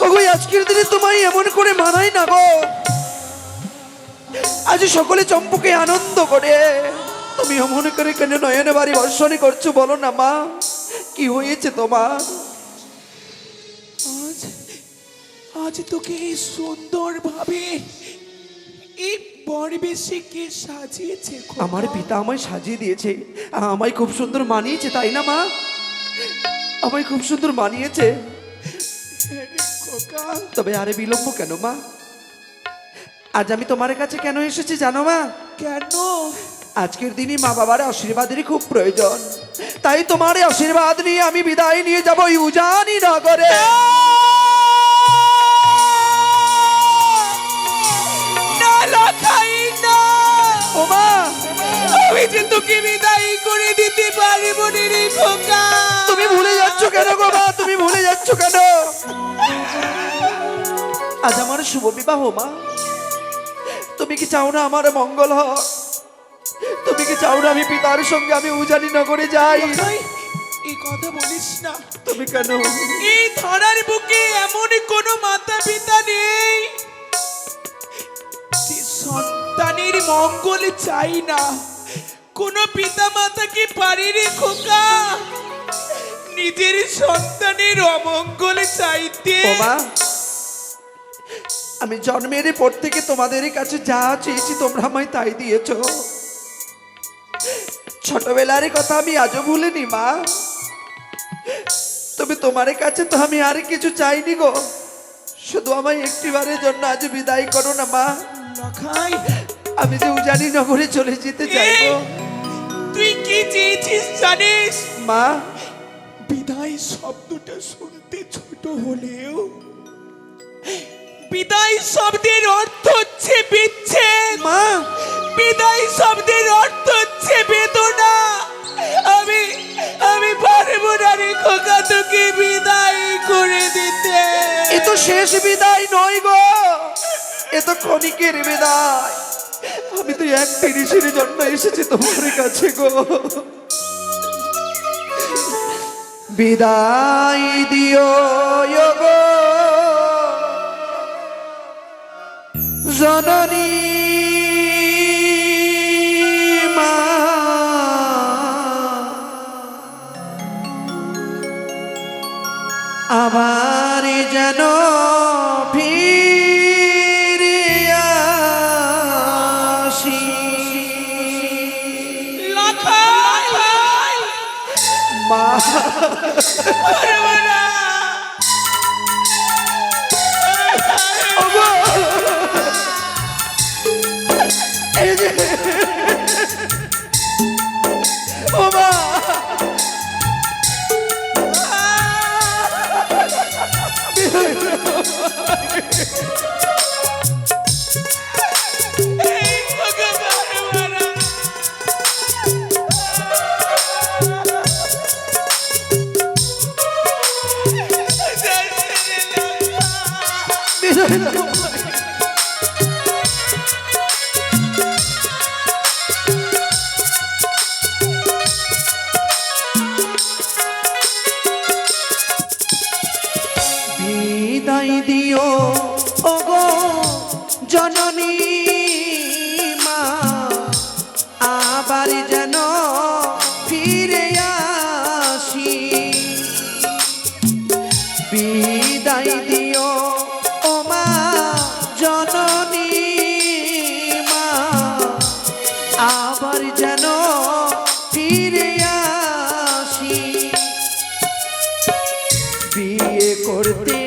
ওগো আজকের দিনে তোমায় এমন করে মানাই না গো। আজ সকলে চম্পকে আনন্দ করে, তুমি অমন করে কেন নয়নে বাড়ি বর্ষণে করছো বলো না মা, কি হয়েছে তোমার? আজ আজ তোকে এই সুন্দর ভাবে এই পরিবেশে কে সাজিয়েছে খোকা? আমার পিতা আমায় সাজিয়ে দিয়েছে, আমায় খুব সুন্দর মানিয়েছে, তাই না মা? আমায় খুব সুন্দর মানিয়েছে। হ্যাঁ রে খোকা। তবে আরে বিলম্ব কেন মা? আজ আমি তোমার কাছে কেন এসেছি জানো মা? কেন? আজকের দিনই মা বাবার আশীর্বাদেরই খুব প্রয়োজন, তাই তোমার এই আশীর্বাদ নিয়ে আমি বিদায় নিয়ে যাব ওই উজানি নগরে। না লাখাই না, ও মা, আমি যে তোকে বিদায় করে দিতে পারবো না রে খোকা। তুমি ভুলে যাচ্ছ কেন গো মা? তুমি ভুলে যাচ্ছ কেন? আজ আমার শুভ বিবাহ মা, তুমি কি চাও না আমার মঙ্গল হোক? তুমি কি চাও না আমি পিতার সঙ্গে আমি উজানি নগরে যাই? ভাই, এই কথা বলিস না। তুমি কেন? এই ধরার বুকে এমন কোনো মাতা পিতা নেই যে সন্তানের মঙ্গল চাই না। কোন পিতা মাতা কি পারে রে খোকা নিজের সন্তানের অমঙ্গল চাইতে? ও মা, আমি জন্মের পর থেকে তোমাদের কাছে যা চেয়েছি তোমরা আমায় তাই দিয়েছো। ছোটবেলার কথা আমি আজও ভুলিনি মা, তবে তোমার কাছে তো আমি আর কিছু চাইনি গো। শুধু আমায় একটিবারের জন্য আজ বিদায় করো না মা। লাখাই, আমি যে উজানি নগরে চলে যেতে চাইবো। তুই কি চেয়েছিস জানিস? মা, বিদায় শব্দটা শুনতে ছোট হলেও বিদায় শব্দের অর্থ হচ্ছে বিচ্ছেদ। মা, বিদায় শব্দের অর্থ হচ্ছে বেদনা। আমি আমি পারবো না রে খোকা তোকে বিদায় করে দিতে। এ তো শেষ বিদায় নয় গো, এ তো ক্ষণিকের বিদায়। আমি তো এক তিরিশের জন্য এসেছি তোমার কাছে গো। বিদায় দিও গো জননী মা, আবার যেন ফিরে আসি। লাখাই, মা, পারবো না। ওগো, এই যে, ও মা, এই খোকা পারবো না। বিদায় দাও। বিদায় দিও ওগো জননী মা, আবার যেন ফিরে আসি। বিদায় দিও ও মা জননী মা, আবার যেন ফিরে আসি। বিয়ে করতে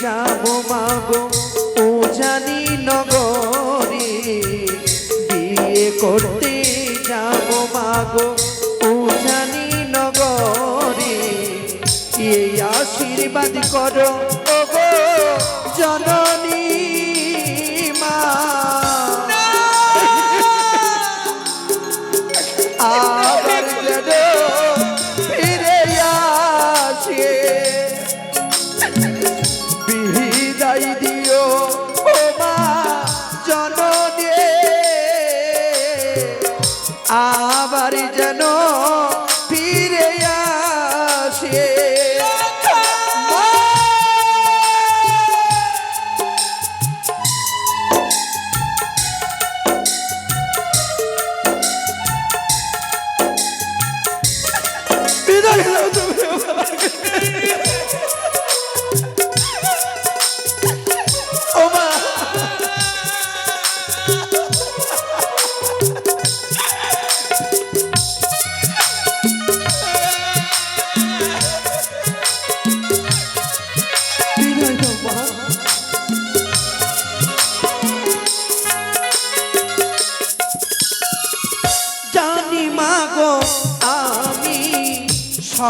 যাব মাগো ও জানি নগরে, বিয়ে করতে যাব মাগো ও জানি নগরে। এই আশীর্বাদ করো ওগো জননী মা, আবার যেন ফিরে আসে। বিদায় দিও ও মা জননী, আবার যেন ফিরে আসে। মা,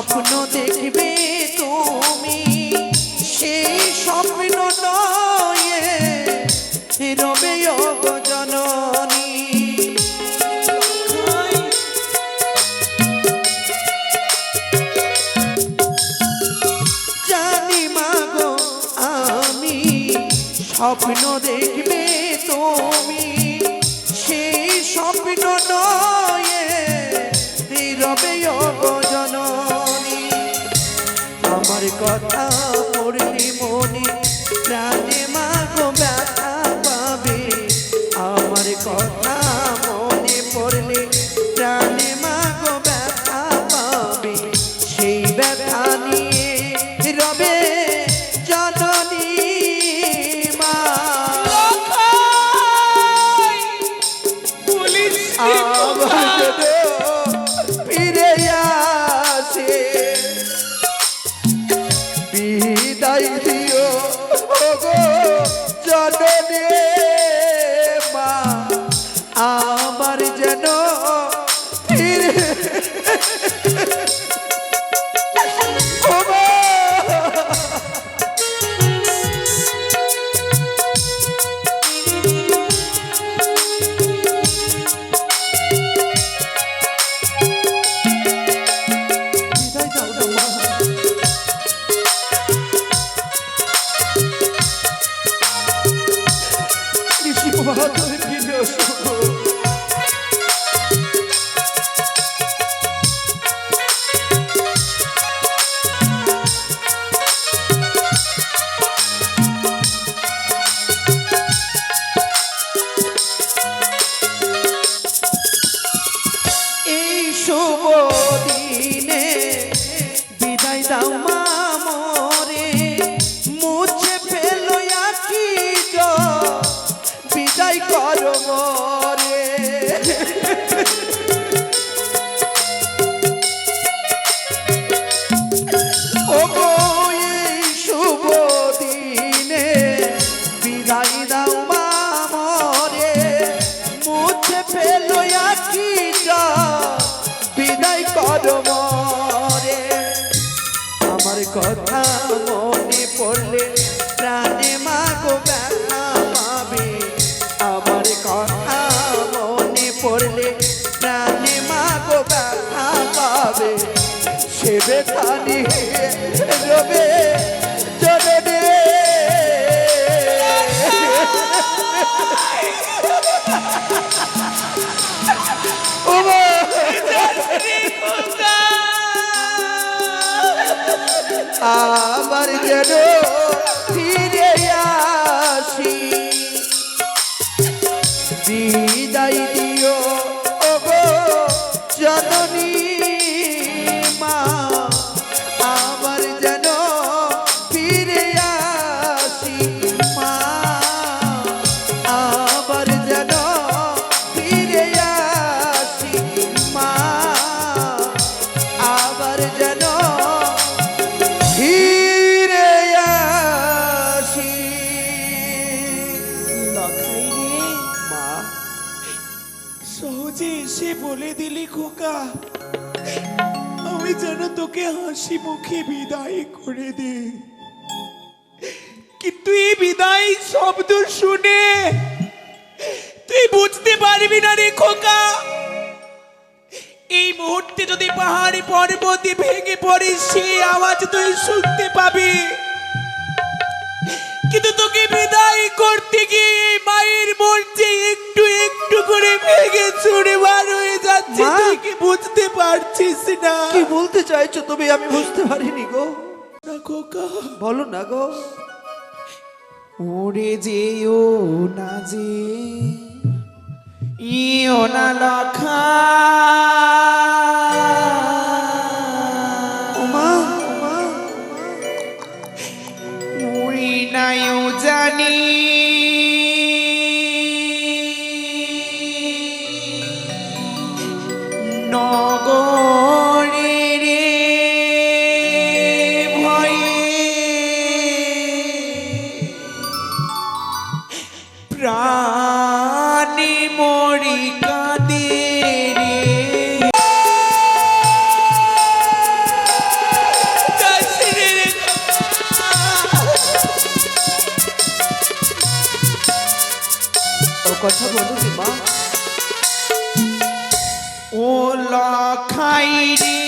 স্বপ্ন দেখবে তুমি, সেই স্বপ্ন নয়ে রবে গো জননী। জানি মাগো আমি স্বপ্ন দেখবে তুমি, সেই স্বপ্ন নয়ে রবে গো জননী। আমার কথা পড়লে মনে প্রাণে মাগো ব্যথা পাবে, আমার কথা মনে পড়লে প্রাণে মাগো ব্যথা পাবে, সেই ব্যথা নিয়ে রবে জননী মা। আমার ফিরে আসে বিদায় দিও ওগো জননী মা, আমার যেন ফিরে ও মা। বিদায় দাও না মা। ঋষি মহাদেব ফিরে এসো। এই শুভ দিনে বিদায় দাও মা মোরে, মুছে ফেলো আকি বিদায় করো মোরে। ও গো এই শুভ দিনে বিদায় দাও মা মোরে, মুছে ফেলো আকি বিদায় করো মোরে। আমার কথা মনে পড়লে প্রাণে মাগো ব্যথা পাবে, আমার কথা মনে পড়লে প্রাণে মাগো ব্যথা পাবে, সে ব্যথা নিয়ে রবে জননী। ও মা, আমার যেন ফিরে আসি বিদায় দিও ওগো জননী মা, আমার যেন ফিরে আসি মা, আমার যেন ফিরে আসি মা, আবার যেন ফিরে আসি। লখাই রে, মা, সহজে এসে বলে দিলি খোকা, আমি যেন তোকে হাসি মুখে বিদায় করে দে, কিন্তু এই বিদায় শব্দ শুনে তুই বুঝতে পারবি না রে খোকা। এই মুহূর্তে যদি পাহাড়ি পর্বতে ভেঙে পড়ে সেই আওয়াজ তুই শুনতে পাবি, কিন্তু তোকে বিদায় করতে গিয়ে মায়ের মন যে একটু একটু করে ভেঙে চুরে বার হয়ে যাচ্ছে, মা! তুই কি বুঝতে পারছিস না? কি বলতে চাইছো তুমি? আমি বুঝতে পারিনি গো। না খোকা, বলো না গো। উড়ে যেও না যে ইও না লখা, ওমা, ওমা, উড়ি নাইও জানি নগরে রে ভয়ে প্রাণী মরি কাঁদে রে। কথা বলো রে মা। ও লখাই রে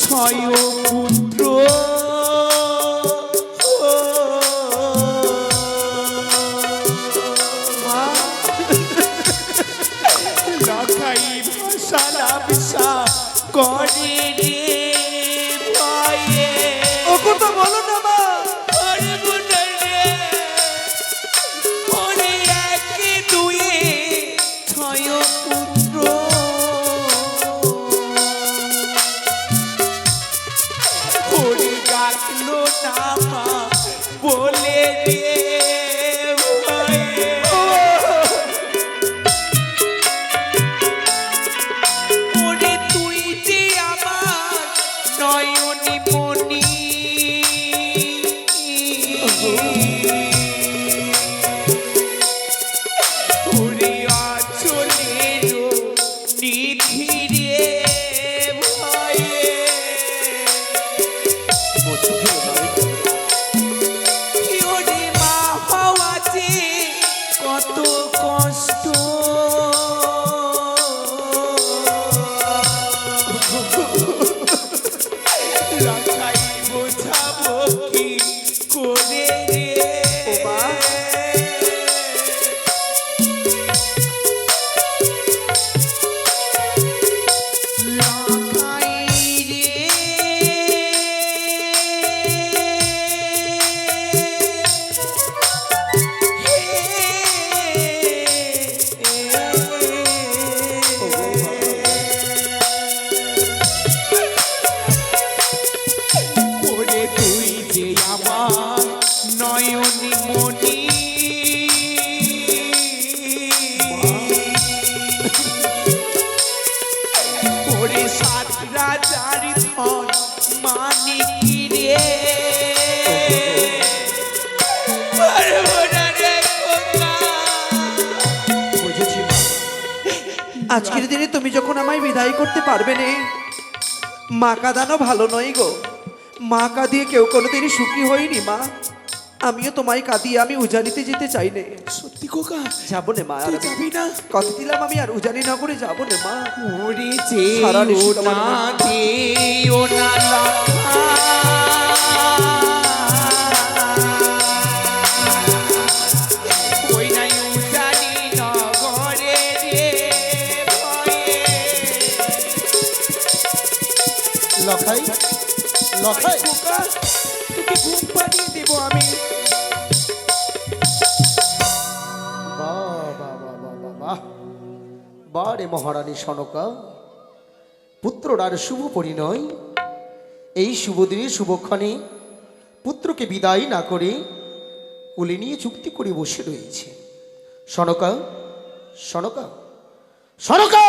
ছয় পুত্র লখাই ভাষা বিশা করে রে ভয়ে ও কথা বলো না মা। পারবো না রে ওরে একে দুয়ে ছয় পুত্র ওরে ডাকলো না মা বলে রে ভয়ে ওরে তুই যে আমার নয়নি মনি ওরে আচলের নিধি রে ভয়ে ওরে মা হওয়া যে কত কষ্ট লখাই বোঝাবো কি করে রে লখাই ওরে তুই যে আমার নয়নি মনি ওরে সাত রাজার ধন মানিক রে পারবো না রে খোকা। বুঝেছি মা। আজকের দিনে তুমি যখন আমায় বিদায় করতে পারবে না, মা কাঁদানো ভালো নয় গো। মা কাঁদিয়ে কেউ কোনোদিনই সুখী হয়নি মা। আমিও তোমায় কাঁদিয়ে আমি উজানিতে যেতে চাই নে। সত্যি খোকা যাবো না মা, আর তুই যাবি না? কথা দিলাম আমি আর উজানি নগরে যাবো না মা। ওরে যে সারা ও নিশি তোমার না মা। দে ও না ওই নাই উজানি নগরে রে ভয়ে লখাই লখাই খোকা তোকে ঘুম পাড়িয়ে দেবো আমি। বাহ বাহ বাহ বাহ বাহ বাহ বাহ রে মহারানী সনকা, পুত্ররার শুভ পরিণয়। এই শুভ দিনে শুভক্ষণে পুত্রকে বিদায় না করে কোলে নিয়ে চুক্তি করে বসে রয়েছে। সনকা সনকা সনকা,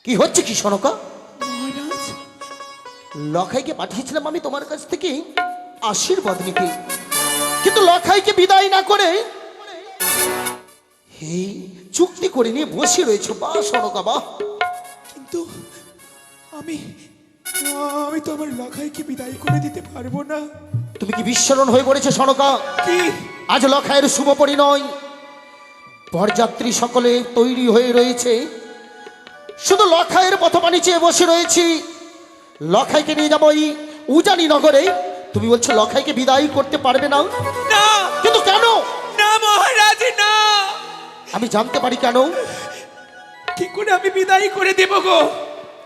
কি হচ্ছে কি সনকা? মহারাজ লখাইকে পাঠিয়েছিলাম আমি তোমার কাছ থেকে আশীর্বাদ নিতে, কিন্তু লখাইকে বিদায় না করে এই চুক্তি করে নিয়ে বসে রয়েছে। বাহ সনকা বাহ। কিন্তু আমি আমি তো আমার লখাইকে বিদায় করে দিতে পারবো না। তুমি কি বিস্মরণ হয়ে পড়েছে সনকা? কি আজ লখাইয়ের শুভ পরিণয়, বরযাত্রী সকলে তৈরি হয়ে রয়েছে, শুধু লখাইয়ের পথপানি চেয়ে বসে রয়েছি। লখাইকে নিয়ে যাবো এই উজানি নগরে, তুমি বলছো লখাইকে বিদায় করতে পারবে না? না কিন্তু কেন? না মহারাজ না, আমি জানতে পারি কেন? কি করে আমি বিদায় করে দেব গো?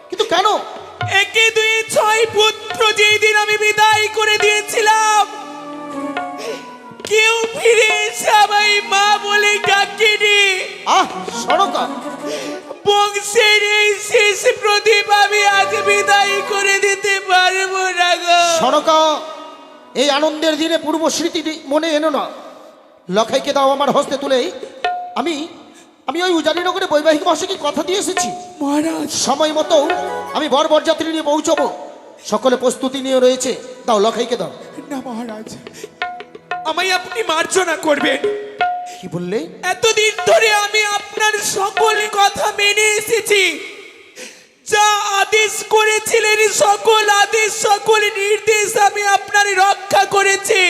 কিন্তু কেন? একে দুই ছয় পুত্র যেই দিন আমি বিদায় করে দিয়েছিলাম, কেউ ফিরে সবাই মা বলে ডাকেনি। আহ সনকা, বংশের এই শেষ প্রদীপ আমি আজ বিদায় করে দিতে পারবো না গো। সনকা, এই আনন্দের দিনে পূর্ব স্মৃতি মনে এনো না। লখাইকে দাও আমার হস্তে তুলে। আমি আমি ওই উজানি নগরে বৈবাহিক মশাইকে কথা দিয়ে এসেছি, মহারাজ সময় মতো আমি বরযাত্রী নিয়ে পৌঁছবো। সকলে প্রস্তুতি নিয়ে রয়েছে, দাও লখাইকে দাও। না মহারাজ, আমায় আপনি মার্জনা করবেন। কি বললে? এতদিন ধরে আমি আপনার সকল কথা মেনে এসেছি, যা আদেশ করেছিলেন সকল আদেশ সকল নির্দেশ আমি আপনার রক্ষা করেছি।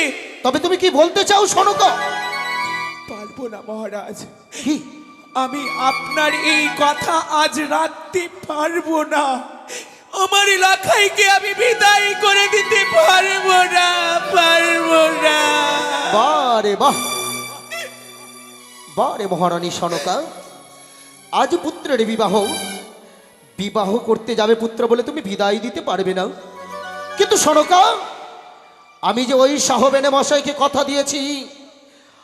তবে তুমি কি বলতে চাও সনকা? পারবো না মহারাজ, কি? আমি আপনার এই কথা আজ রাখতে পারবো না। আমার লাখাইকে আমি বিদায় করে দিতে পারবো না, পারবো না। বারে বাহ, বারে মহারানী সনকা, আজ পুত্রের বিবাহ, বিবাহ করতে যাবে পুত্র বলে তুমি বিদায় দিতে পারবে না। কিন্তু সনকা, আমি যে ওই শাহবেনে মশাইকে কথা দিয়েছি,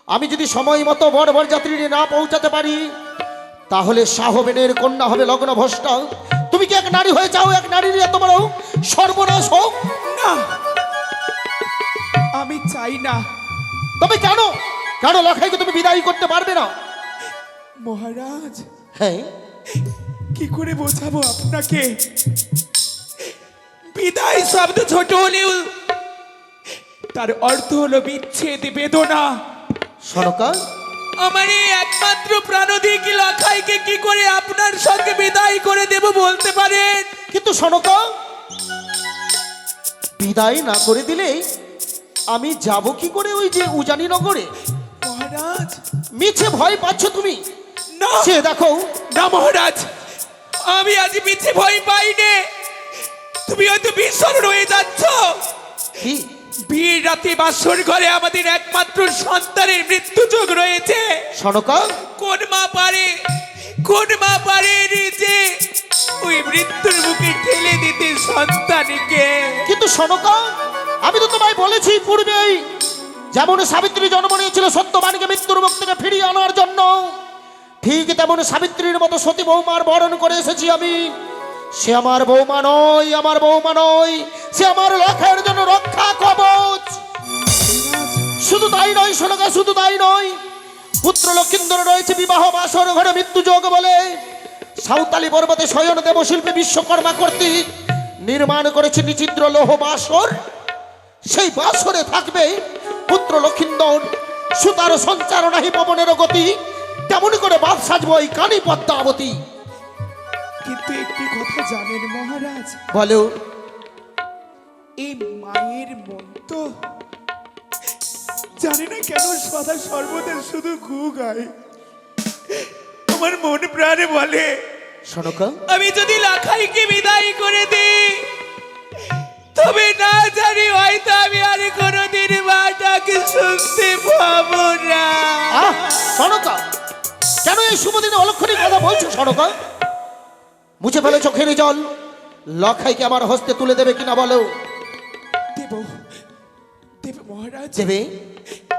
আমি যদি সময় মতো বরযাত্রী না পৌঁছাতে পারি, তাহলে শাহবেনের কন্যা হবে লগ্ন ভ্রষ্টা। তুমি কি এক নারী হয়ে চাও এক নারীর এত বড় সর্বনাশ হোক? না, আমি চাই না। তবে কেন, কেন লাখাইকে তুমি বিদায় করতে পারবে না? মহারাজ, হ্যাঁ, কি করে বোঝাবো আপনাকে? বিদায় শব্দ ছোট হলেও তার অর্থ হলো বিচ্ছেদ, বেদনা। সনকা, আমার এই একমাত্র প্রাণধিক লাখাইকে কি করে আপনার সঙ্গে বিদায় করে দেব বলতে পারেন? কিন্তু সনকা, বিদায় না করে দিলে আমি যাব কি করে ওই যে উজানি নগরে? মহারাজ, মিছে ভয় পাচ্ছ তুমি। না, সে দেখো। না মহারাজ, আমি আজ মিছে ভয় পাইনি। তুমি হয়তো বিস্মরণ হয়ে যাচ্ছ। কি? বিয়ের রাতে বাসর ঘরে আমাদের একমাত্র সন্তানের মৃত্যু যোগ রয়েছে। সনকা, কোন মা পারে নিজে ওই মৃত্যুর মুখে ঠেলে দিতে সন্তানকে? কিন্তু সনকা, আমি তো তোমায় বলেছি পূর্বেই, যেমন সাবিত্রী জন্ম নিয়েছিল সত্যবানকে মৃত্যুর মুখ থেকে ফিরিয়ে আনার জন্য, ঠিক তেমন সাবিত্রীর মতো সতী বৌমার বরণ করে এসেছি আমি। সে আমার বৌমা নয়, আমার বৌমা নয়, সে আমার লাখের জন্য রক্ষা কবচ। শুধু তাই নয় সনকা, শুধু তাই নয়, পুত্র লক্ষিন্দর রয়েছে বিবাহ বাসর ঘরে মৃত্যু যোগ বলে সাঁওতালি পর্বতে শয়ন দেবশিল্পী বিশ্বকর্মা কর্তৃক নির্মাণ করেছে নিচিদ্র লৌহ বাসর। সেই বাসরে থাকবে পুত্র লক্ষিন্দর। সুতার সঞ্চার নাহি পবনের গতি, তেমন করে বাদ সাজবো এই কানি পদ্মাবতী। কিন্তু একটি কথা জানেন মহারাজ, বলো। এই মায়ের মন তো জানি না কেন সদা সর্বদা শুধু গু গায়। আমার মন প্রাণে বলে সনকা, আমি যদি লাখাইকে বিদায় করে দিই, তবে না জানি হয়তো আমি আর কোনোদিন মাটাকে শুনতে পাবো না। সনকা, কেন এই শুভ দিনে অলক্ষণী কথা বলছো সনকা? মুছে ফেলে চোখের জল। লখাইকে আমার হস্তে তুলে দেবে কিনা বলো? দেব, দেব মহারাজ, দেবে।